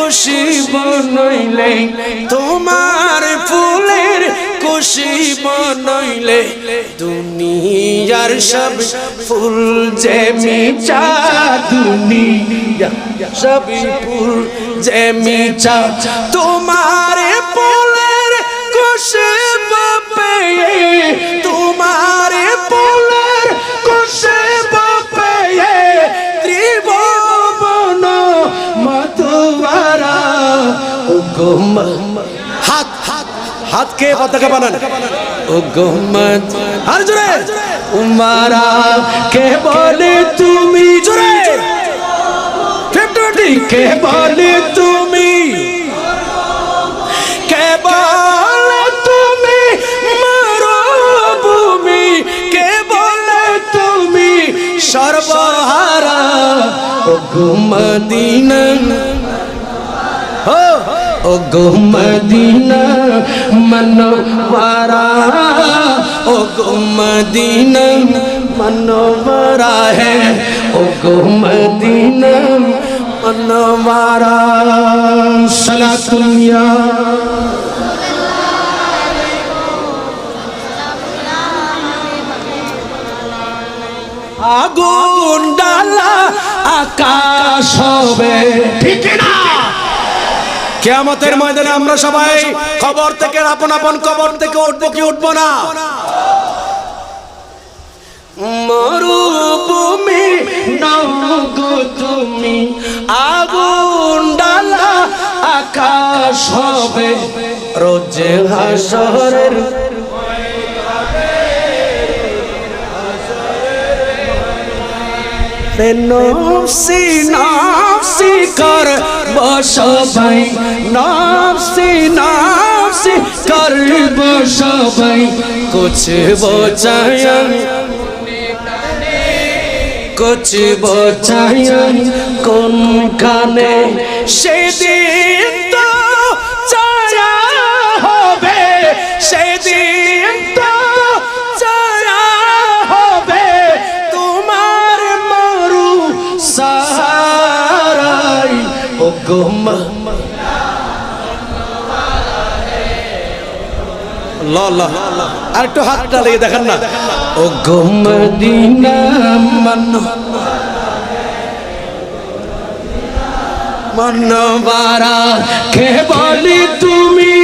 খুশি বনইলে তোমার ফুলের খুশি বনইলে দুনিয়ার সব ফুল যে মিঠা দুনিয়া সব ফুল যে মিঠা তোমার ফুলের খুশি পেয়ে তোমার ফুলের খুশি পেয়ে ত্রিভুবন মধুবারা ও গোম হাত হাত হাত কে পতাকা বানান ও গোমত আর জোরে উমারা কে বলে তুমি জোরে 50 কে বলে তুমি কে বলে তুমি মরুভূমি কে বলে তুমি সর্বহারা ও গো মদিনা ओ गो मदीना मनोवारा ओ गो मदीना मनोवारा है ओ गो मदीना मनोवारा सलातुल्लाह আগুন ডালা আকাশ হবে ঠিক না কিয়ামতের ময়দানে আমরা সবাই কবর থেকে আপন আপন কবর থেকে উঠবো কি উঠবো না মরুভূমি নগো তুমি আগুন ডালা আকাশ হবে রোজ হাসরের নফসি নফসি কর বসবাই নফসি নফসি কর বসবাই কুছ বচায়া কুছ বচায়া কোন কানে সেদিন তো ছায়া হবে সেদিন তো ছায়া হবে তোমার মরু সারাই ও গোমা আল্লাহ আর একটু হাতটা লেগে দেখেন না ও গো মদিনা মনোবারা কে বলি তুমি